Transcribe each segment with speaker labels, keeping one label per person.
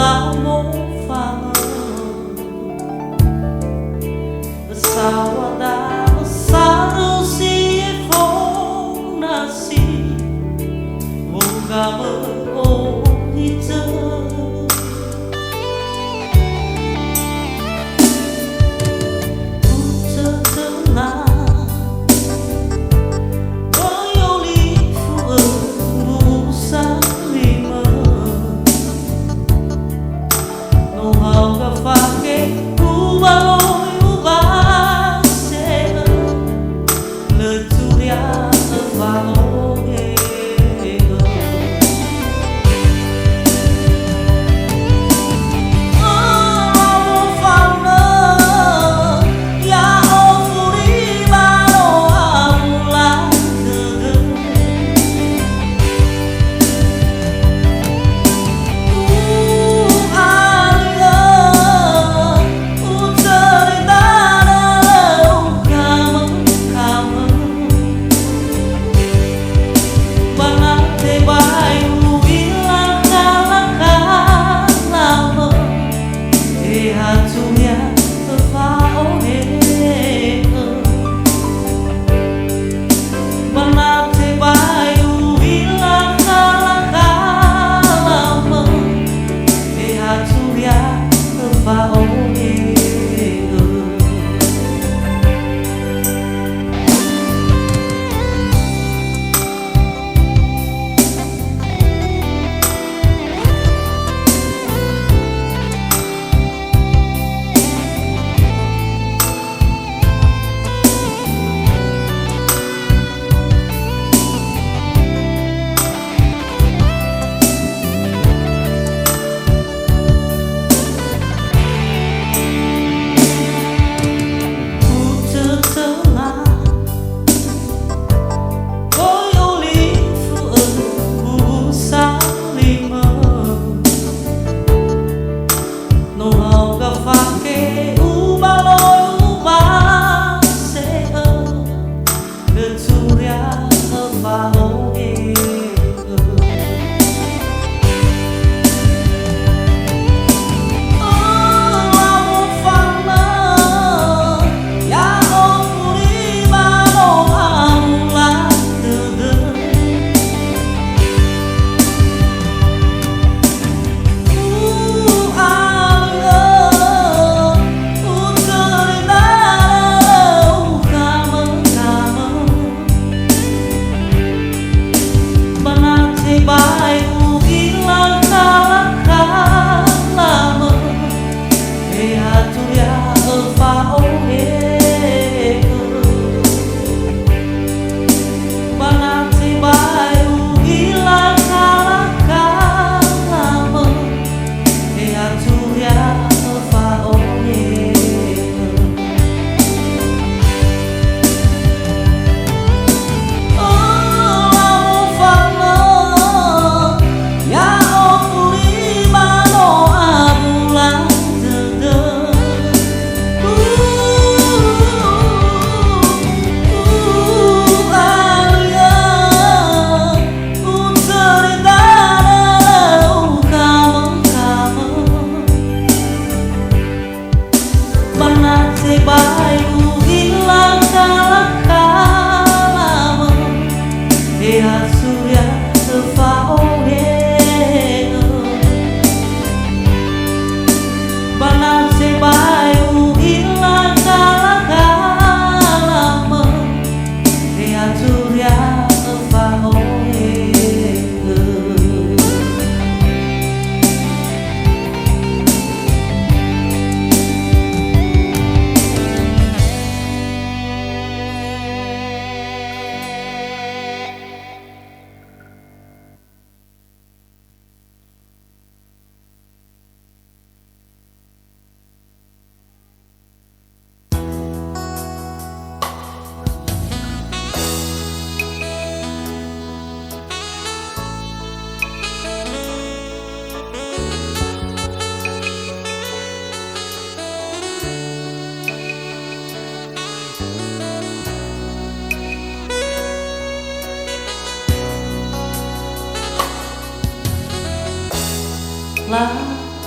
Speaker 1: amo Sawada sarusi fonasi Moga meohita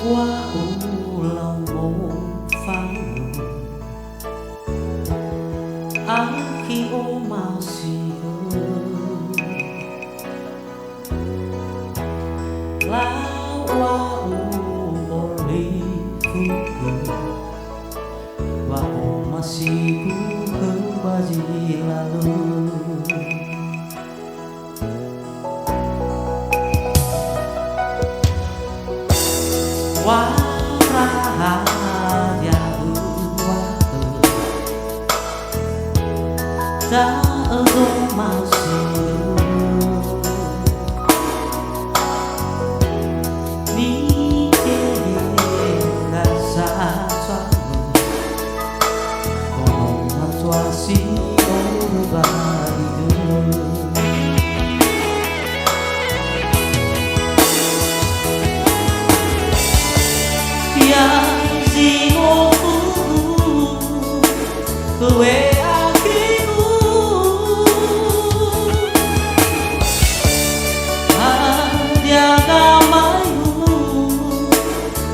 Speaker 1: 我有lòng無法愛去我嘛是老我有無力我有嘛是kembali lalu Rahasia đã ở đâu mà ni là xa xóa còn mà xóa xí ô và Quê akiku Adiaga mayu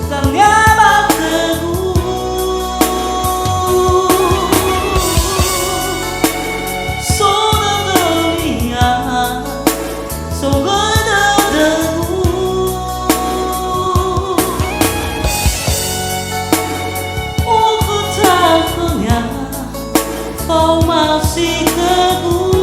Speaker 1: Tangyaba kegu Sona dunia Sogada dagu Oku takunya Kau masih teguh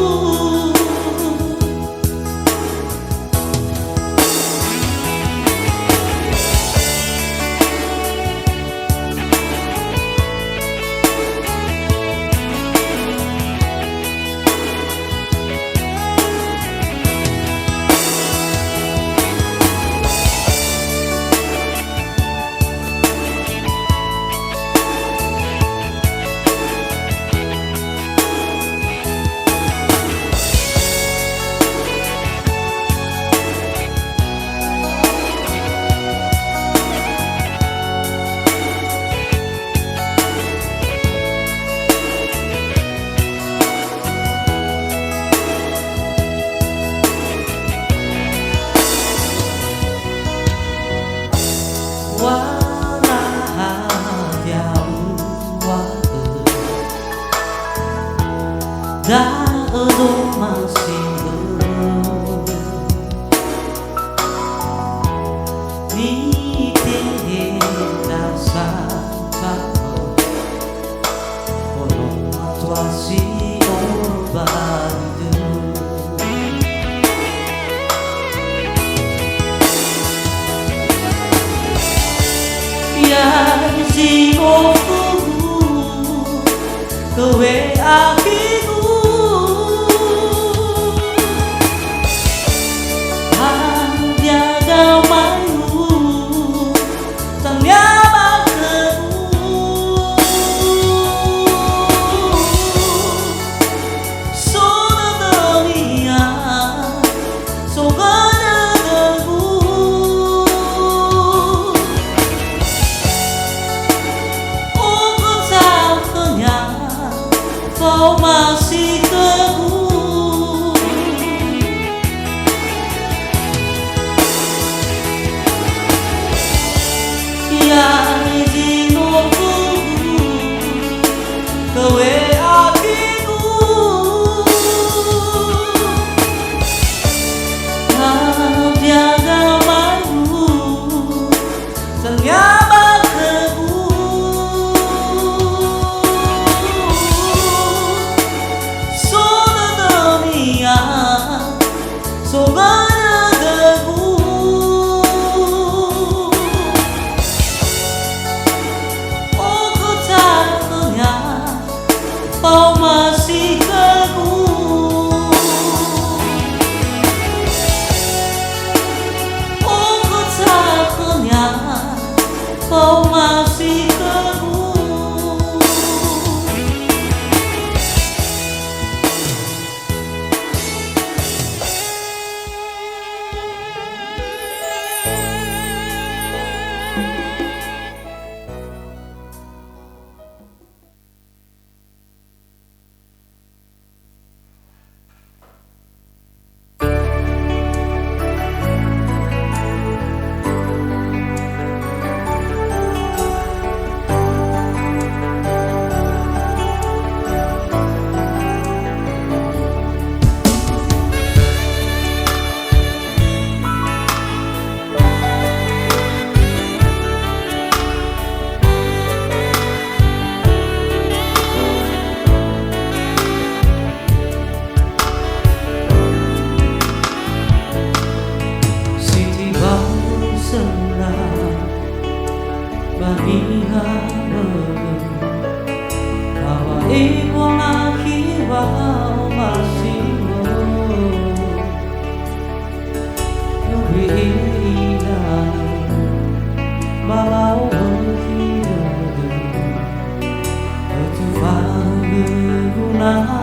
Speaker 1: đã ở đâu mà xin ni thế đã xa xa ono tua si orbado ya si o Kowe akiku Adiaga mayu Tangyaba kegu Sona dunia Sogada dagu Oku takunya Kau masih teguh Yang izinoku Kowe akiku Adiaga mayu Tangyaba kegu Sogada dagu Oku takunya Kau masih teguh Oku takunya Kau masih teguh bagi hamba bahwa ibu lagi bahwa masih lebih indah balau berhidup bertuah berguna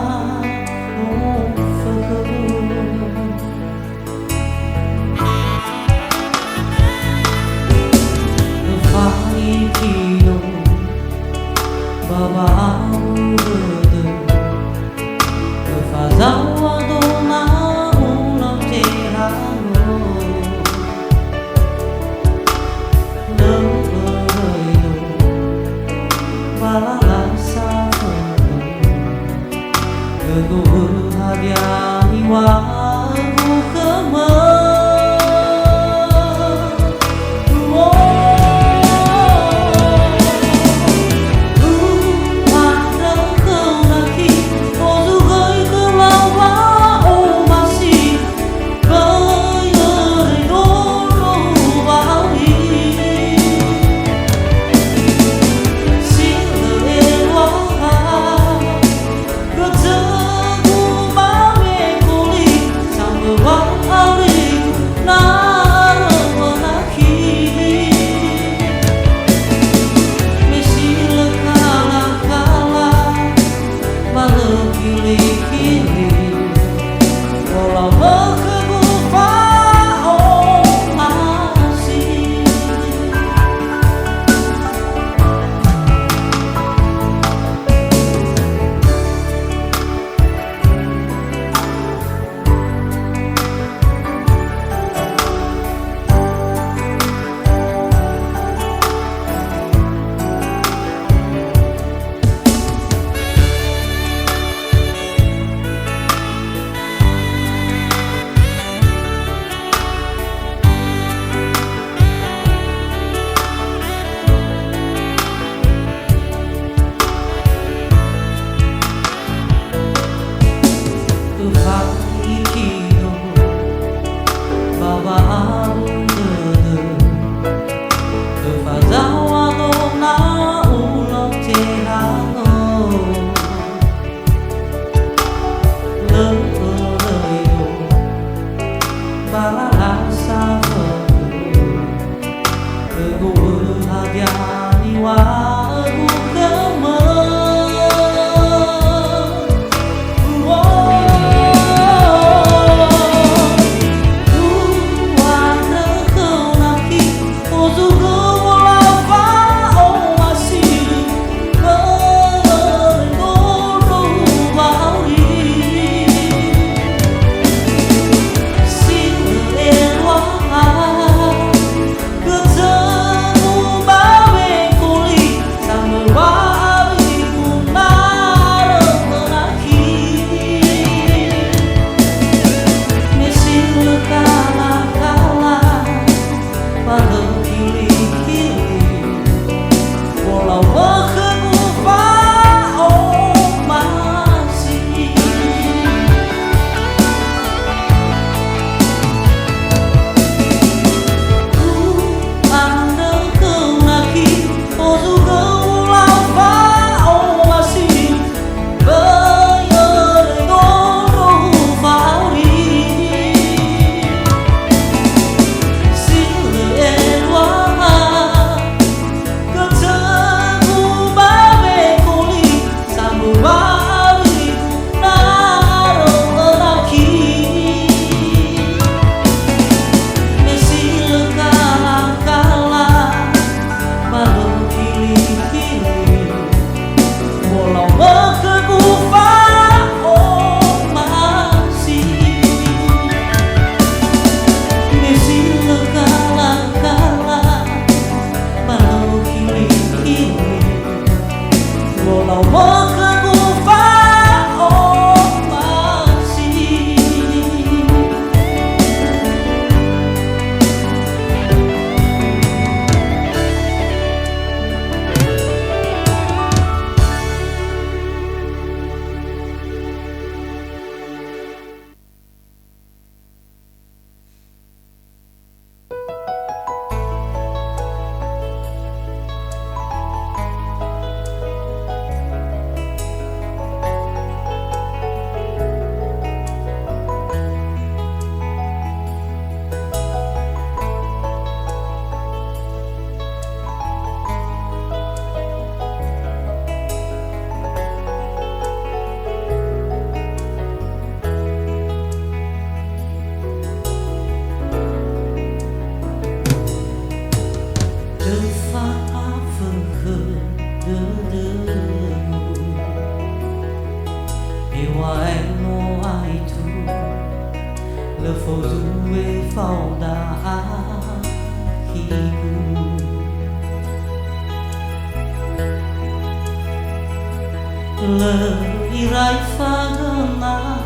Speaker 1: Irai fagana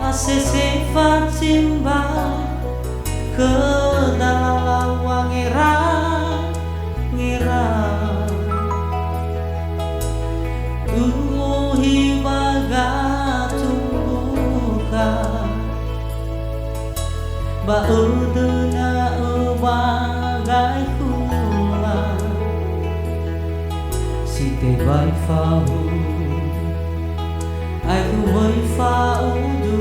Speaker 1: asese fatimba ke dalam ngira ngira umuhi baga tumbuka baudena bagai hula site vai fahu aku vai faudu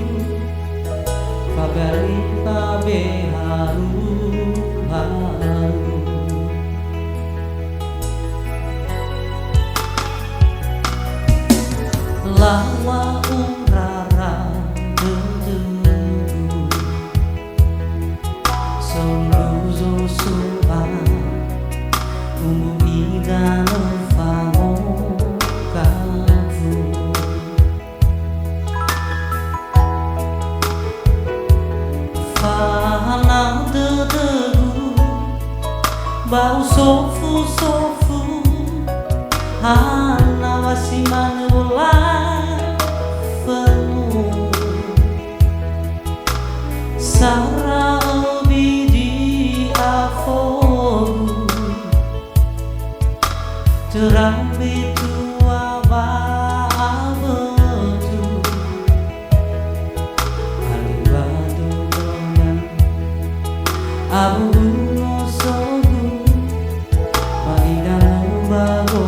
Speaker 1: fagalita beharu haru lawa urara dedu soluzo suba umbu idano famo kavu fana dedu bau sofu sofu hana wasimane ulah penuh Sara bidi afogu terang bitu ababetu alibadu dengan abu no sogu paidan bago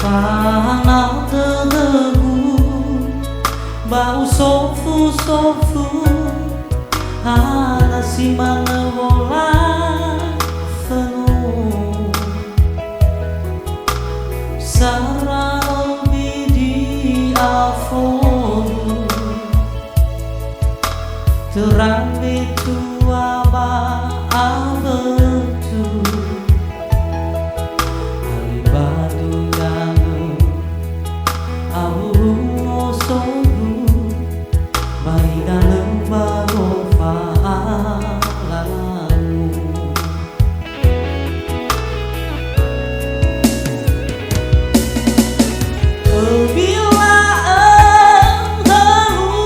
Speaker 1: Panau terlebu bau sofu sofu hana si mana bola penuh Sara bidi afogu terang itu aba abetu alibadu danu abu no sogu bayi dalam bago faalamu bila engkau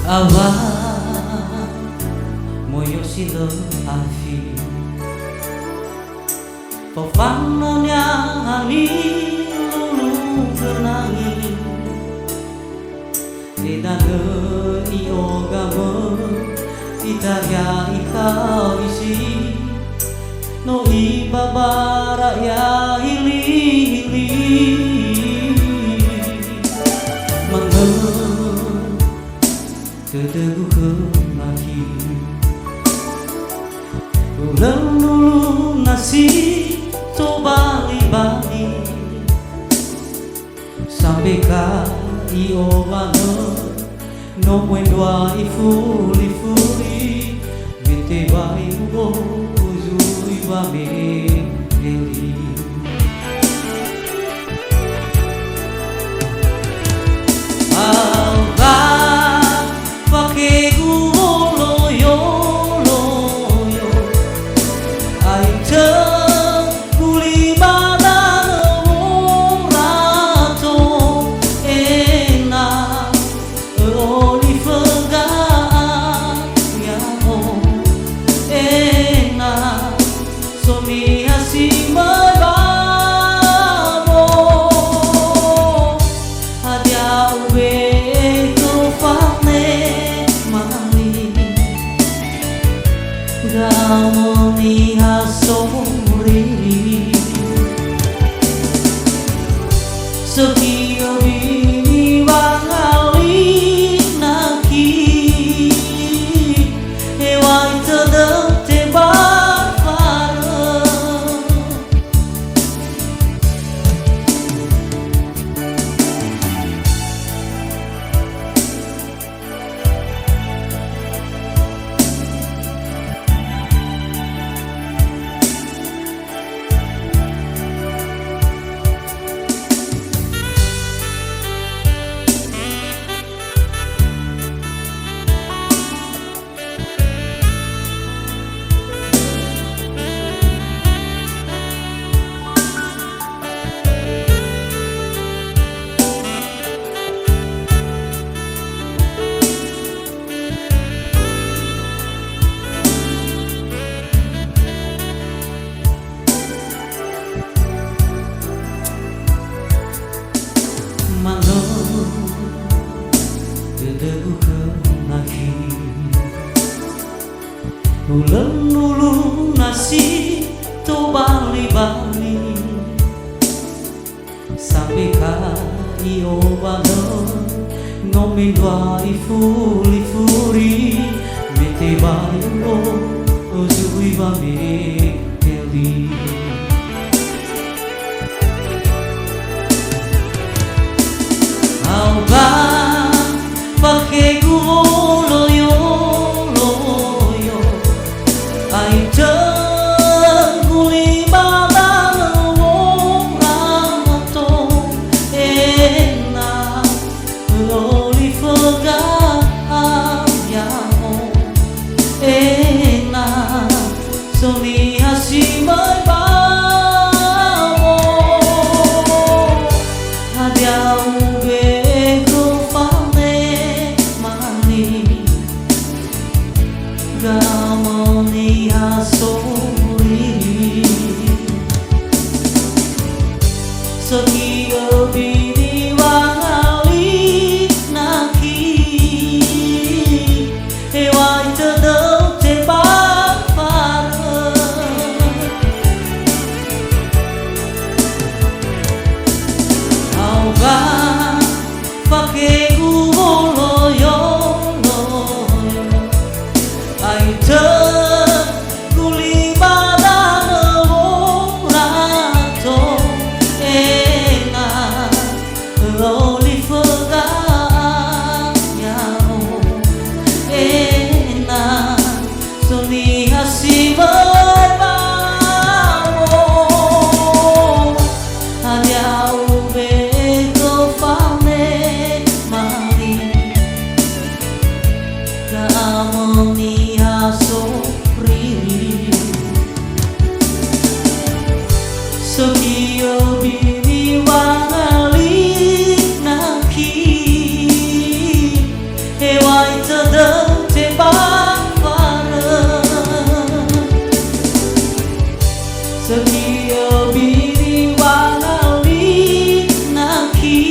Speaker 1: Awa moyo sila afi Papananya hani lulu kenangi Tidane iogame Itaria ika isi No ibabara ya hili hili Teteguh lagi Ulang dulu nasi Coba bali Sampai kai obano No mwendwa ifuli fuli Vite bai ugo Uzui wame eli Ramoni hasori Sekio bini wangali naki Ewai tedeng tebak pare Ulang dulu nasi to bali-bali Sampai kai obano Nomi dua ifuri Mete bayo Ozui wame eli Auba pakai gulo yo Soni hasi mai bawo Hadia ube ko fane mani Gamoni hasori Sekio bini wangali naki Ewai tedeng tebak pakai gulo yo ai te guli badan rato ena loli foga ya ena soni hasi Ramoni hasori Sekio bini wangali naki Ewai terdekat bareng setia bini wangali naki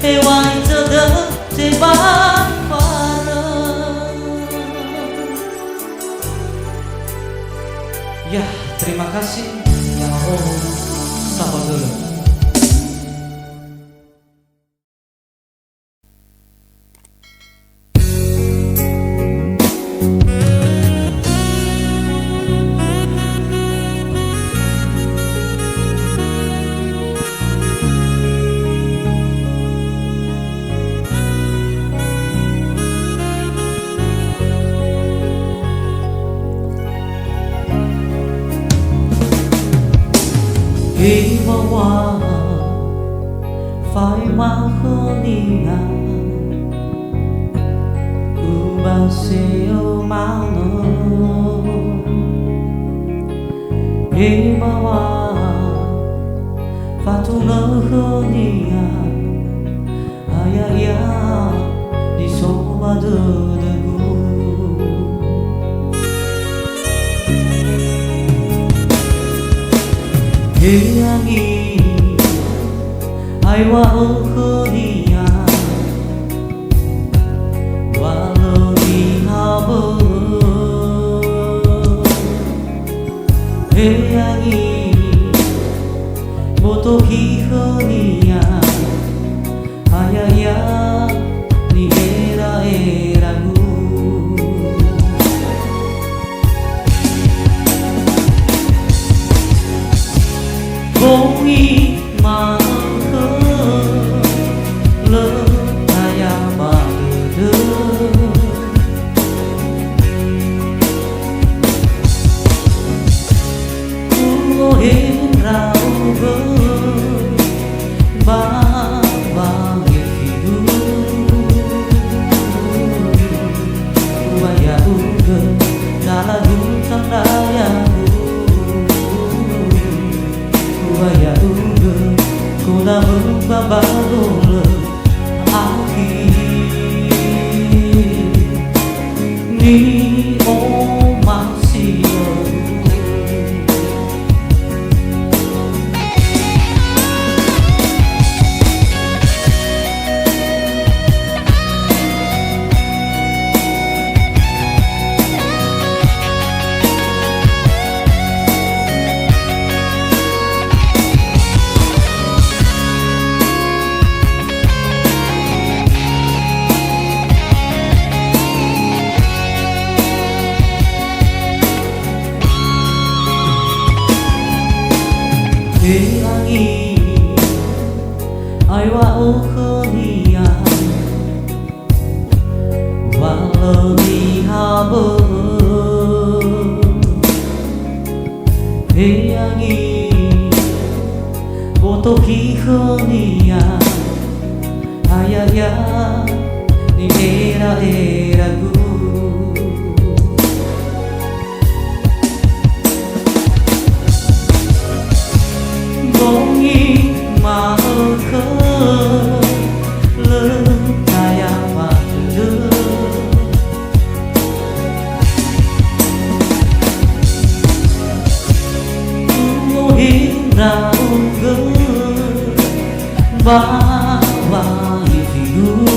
Speaker 1: hewan terdekat bareng. Ya, terima kasih. Ya Allah, sabar dulu. Khi mà hoa phải mang khơi niềm ubah siêu mau nó khi mà hoa phải thu nỡ khơi niềm ayah di soba debu Hiangi aiwa khania walau di habo Hiangi moto khania ayaya ni era Bongi mangke le kaya bade Ku rau be ba hidup Waya uge dalam hutan daya Waya uge kuda membabalul akhir ni masih Hiangi aiwa khania walau di habo Hiangi foto khania ayaya ni era-eraku Bongi mangke le kaya bade Ku rau ge bawa hidup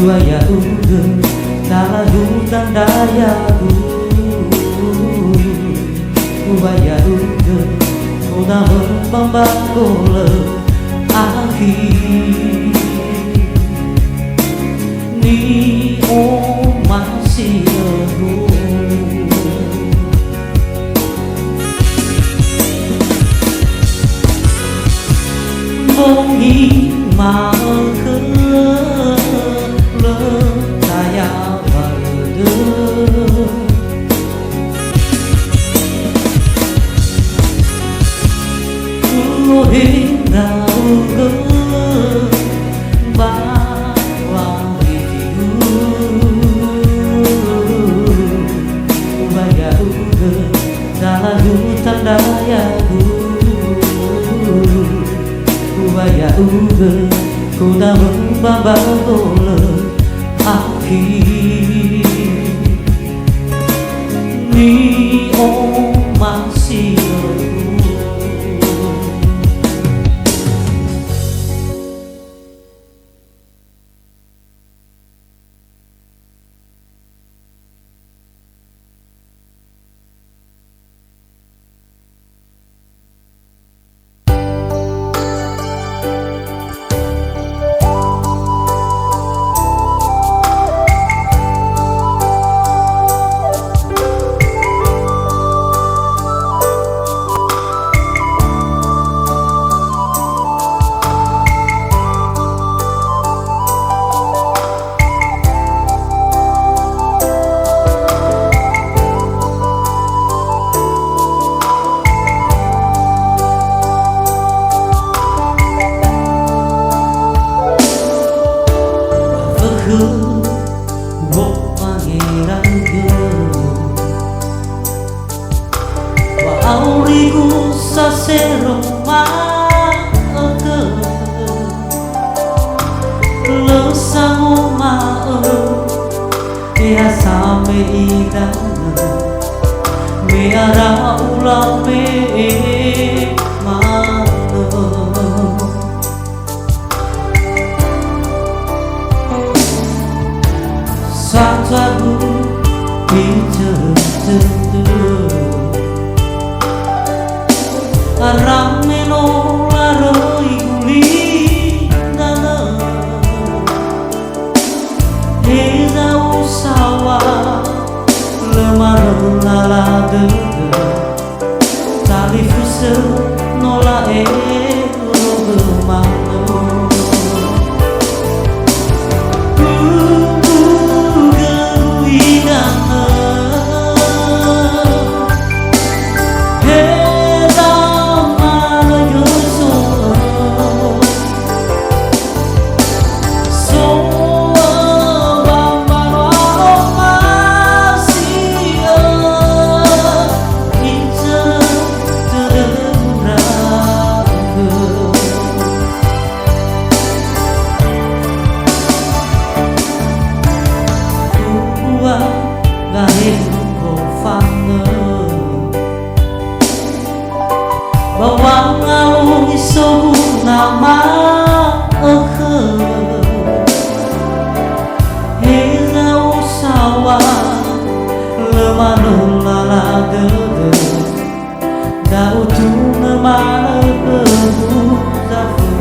Speaker 1: Waya uge dalam hutan daya Waya uge kuda membabalul akhir ni masih Bongi mangke le kaya bade rau ge bawa hidup Waya uge dalam hutan daya Waya uge Ku dah membawa akhir ni masih auriku saseroma lesango mao ya same idana me ara ulame mano satu bicara Rameno laroi gulindana Eza usawa lemano lalade Tali fuse nola romano Bawang ngalung iso nama Heza usawa lemano lalade Dau tu nemana bebu zafu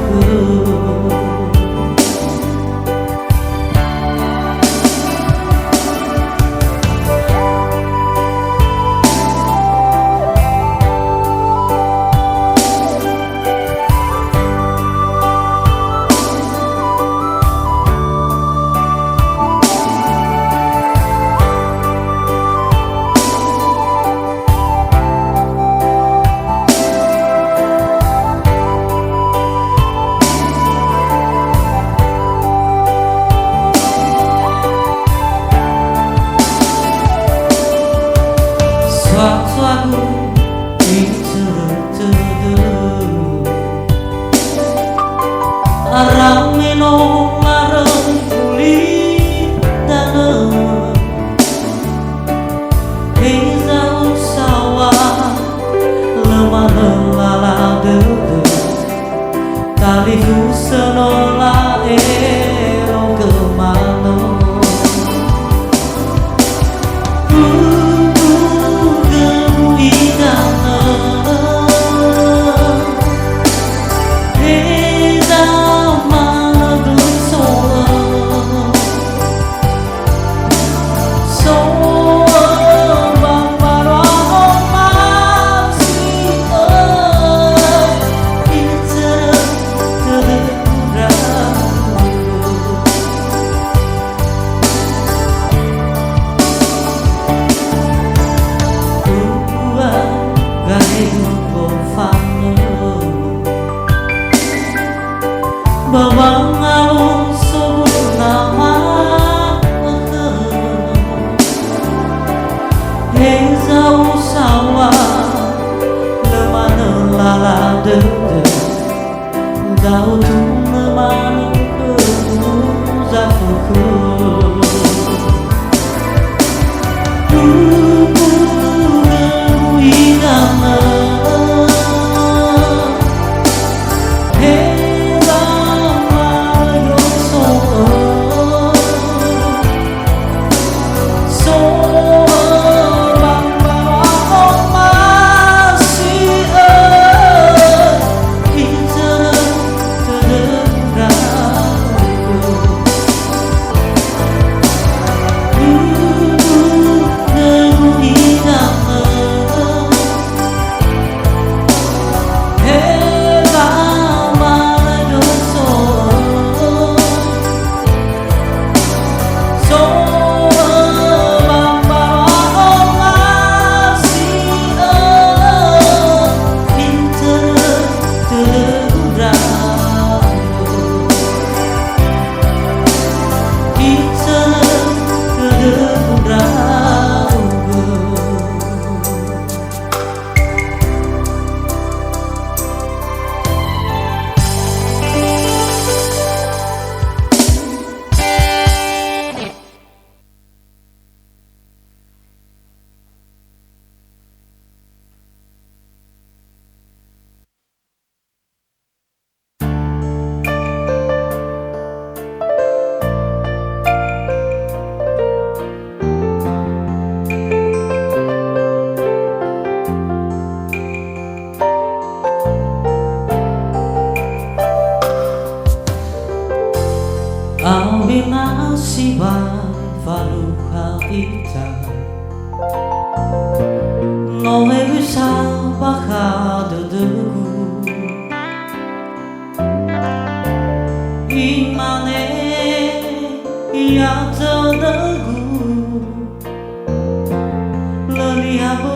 Speaker 1: Suatu Rameno larang gulindana Heza usawa lemano lalade Tali fuse nola kemano Bawang ngalung subuh nama Heza usawa lemano lalade Dau tu lemano nasiban faluha ita Ngoe bisa baka duduku Imane ia terdagu Lelihabu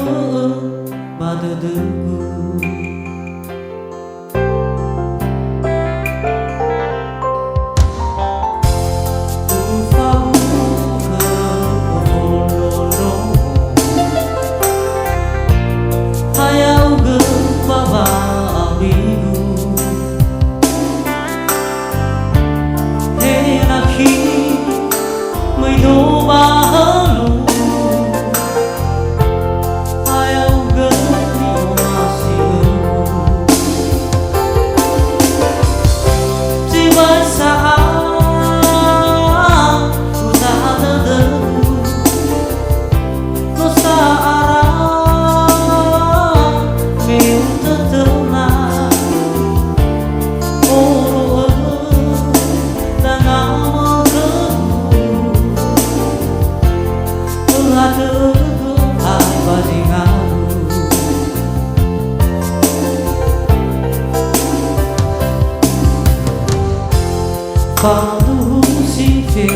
Speaker 1: baduduku Quando se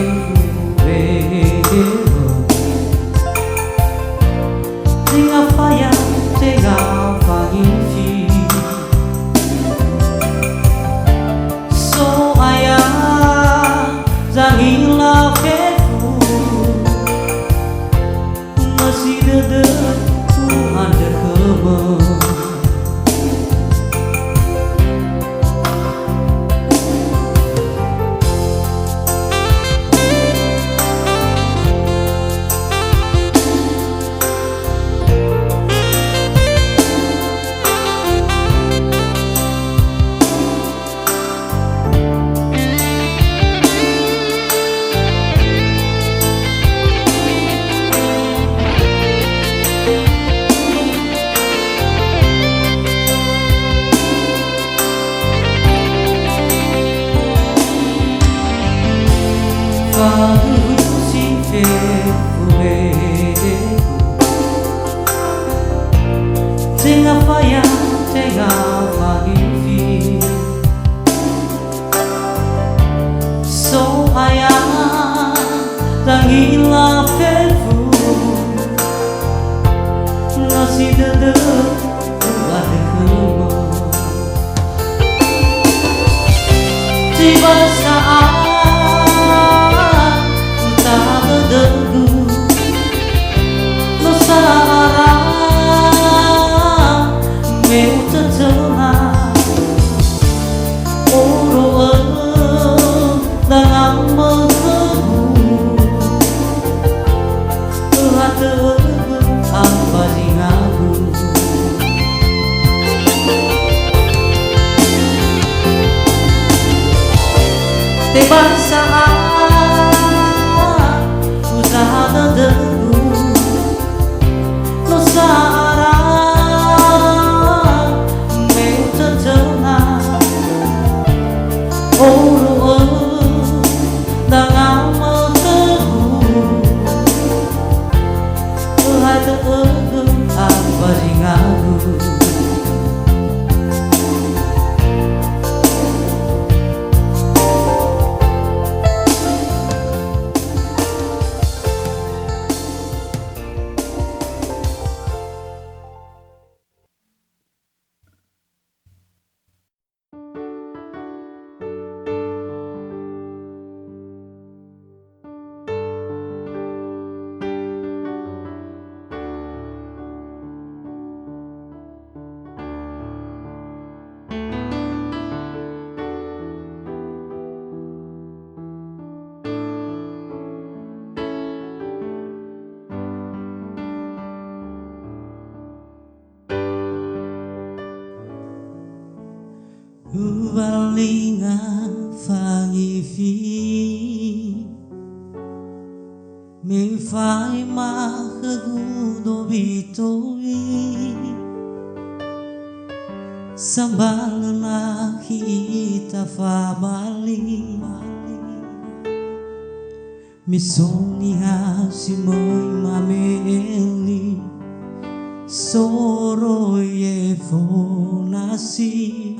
Speaker 1: veio Tinha falha, chegava enfim Só ayah Zahila fefu Masih dedek Tuhan dekemeng Quando se veio Tinha falha, chegava enfim Só ayah Tangila fefu Nasi dedek Tuhan dekemeng Tiba saat Tiba saat usaha terderu Nusa arah meu tercena Oro dengan meteru Tuhan terderu apa ringaku Ubalinga fangifi Me fai mahagudo bitowi Sambal na kita famali Misonia si moi mameli soro ye fonasi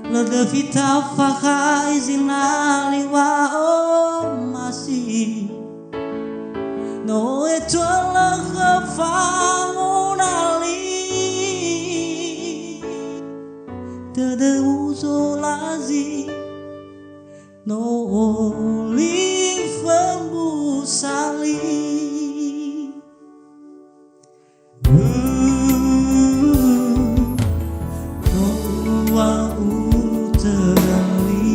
Speaker 1: la de vita faha izinali wa o masi no etola khafangonali de uso lazi no olifambu sali wa uterali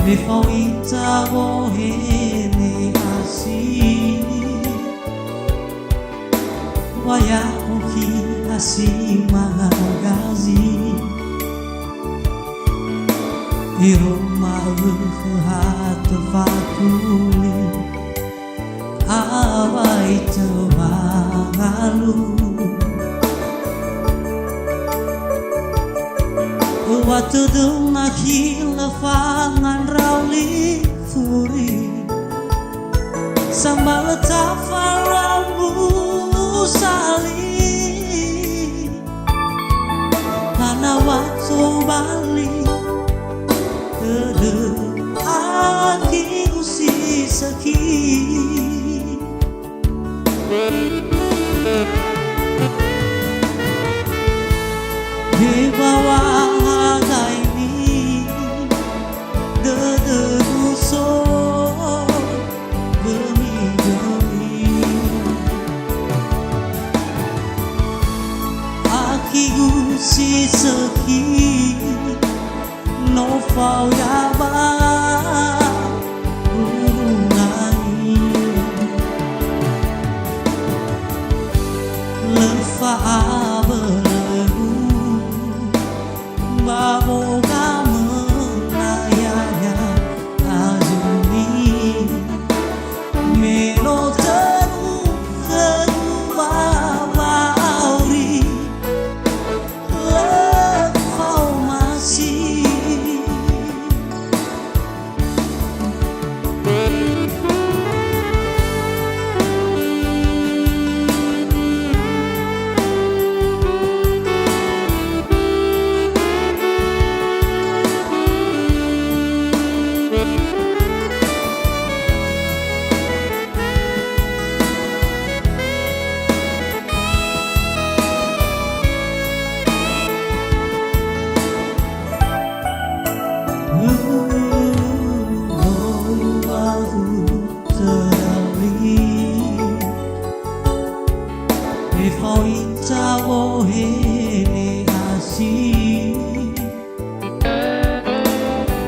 Speaker 1: me faita bohene asi waya oki asi magazi Iroma hat fakuli awai temangalu Waktu dumaki lefangan rauli furi Sambal tafarambu sali Karena waktu balik Aki usi sakit Di bawah harga ini Dederuso Gemi-gemi Aki usi sakit No fau ya ba urungai lefa berlalu bawa kamu layanya azumi meno teru kedua mauri lefa masih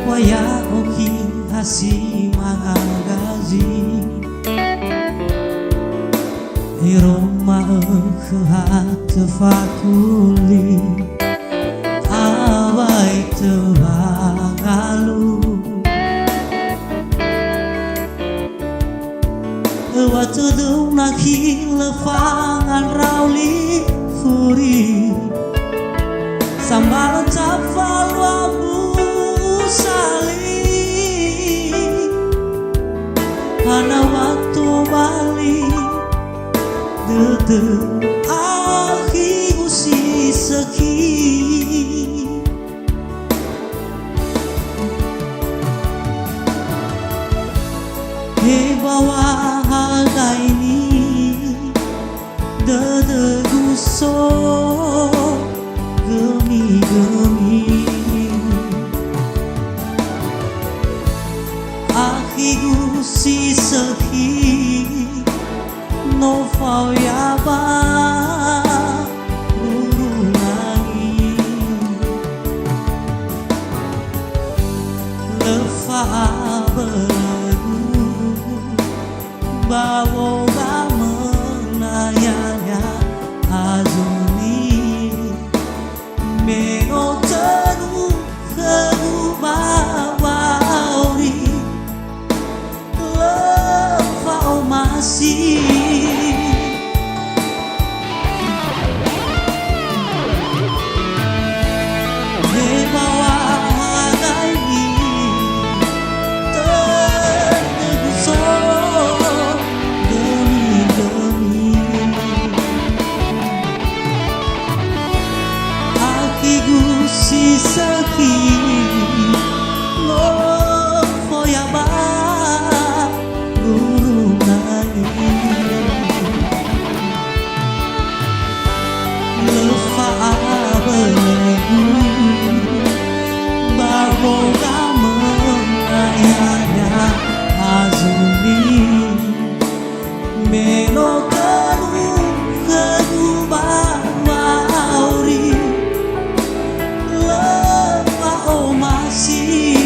Speaker 1: Waya oki hasi magazi Iroma kehat fakuli Awai tebangalu Waktu dumaki lefangan rauli furi Sambal tafal wabu sali Hana waktu balik Dede aki usi sakit Di bawah harga ini Dede guso Gemi-gemi Akiku si sakit No fau ya ba urungai Lefa berlalu bawa menayanya azumi Meno teru kedua mauri lefa masih Di bawah saki no foyaba guru nai lefa abelegu baboga mengayanya azumi menotanu kedubah mauri lepa masih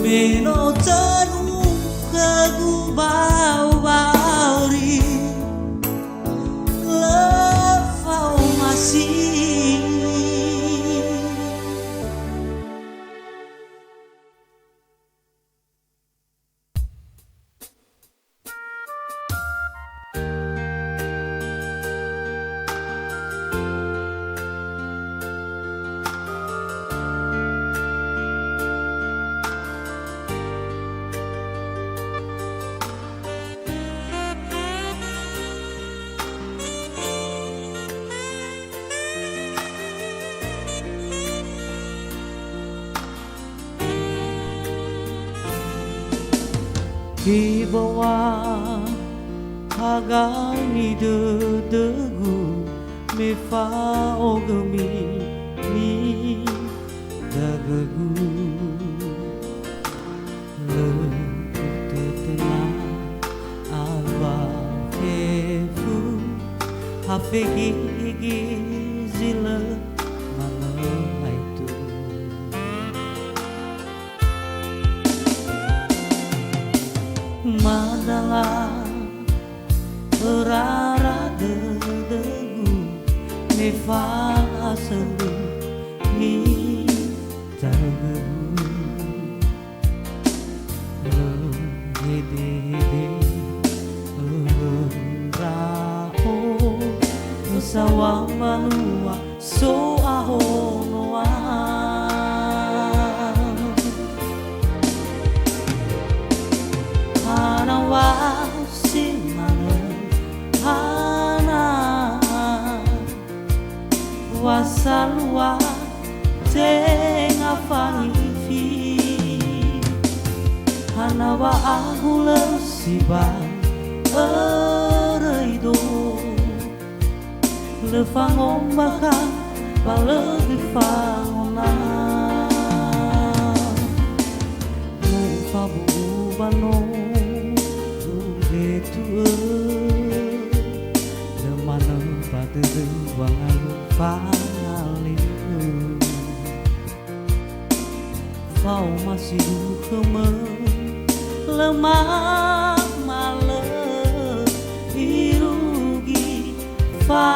Speaker 1: menotanu kedubah mauri lepa masih. Di bawah hagai dedegu mefa ogemi ni dagagu letetena aba fefu hafegi zila mana itu madalah berara dedegu mefa selu ni dagagu hede rao musawa manua so aho noa hanawa simana hana wasalwa tenga fangifi hanawa ahula siba ereido lefangom baka balegi fangona fabu bano tu de mana pada ruang faliu fau masih keme lemah male irugi fa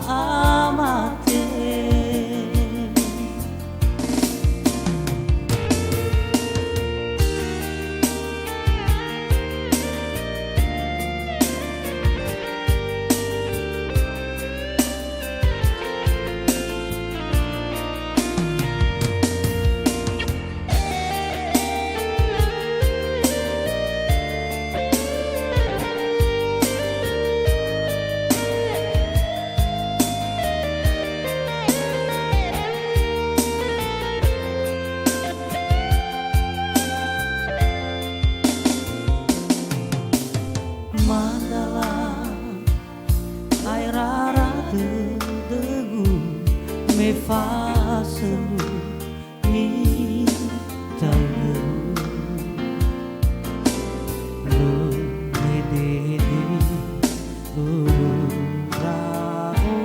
Speaker 1: amate mefa selu ni tahu hede rao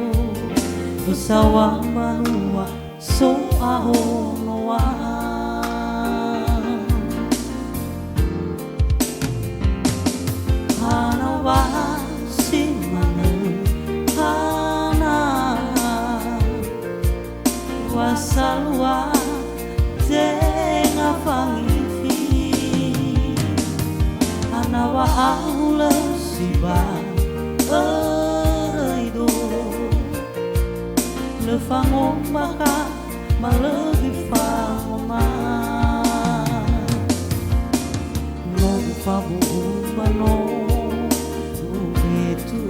Speaker 1: usawa manua so aho noa hanawa simana wasalwa tenga fangifi hanawa ahula siba ereido lefangom baka malegi fangoma no fabu bano itu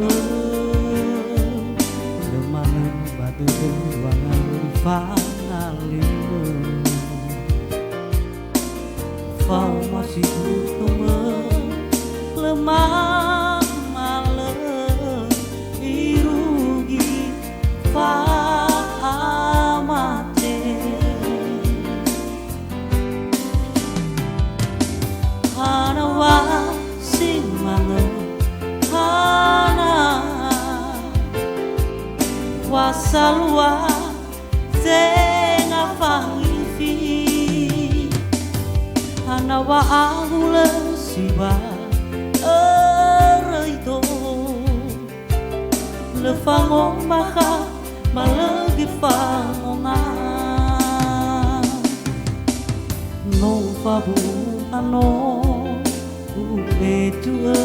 Speaker 1: salwa zenga fangifi hanawa ahule siwa ereito le fangong maka malagi fangonga no fabu ano upetua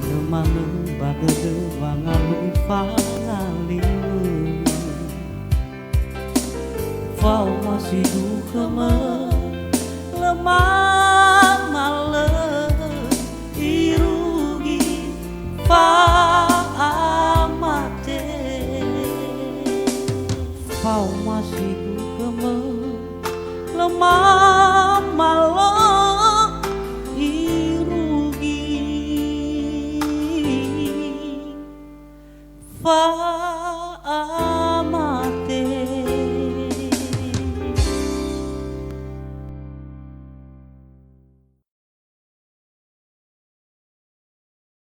Speaker 1: no manu bagade wangalu fangaliu fau masih duka lemah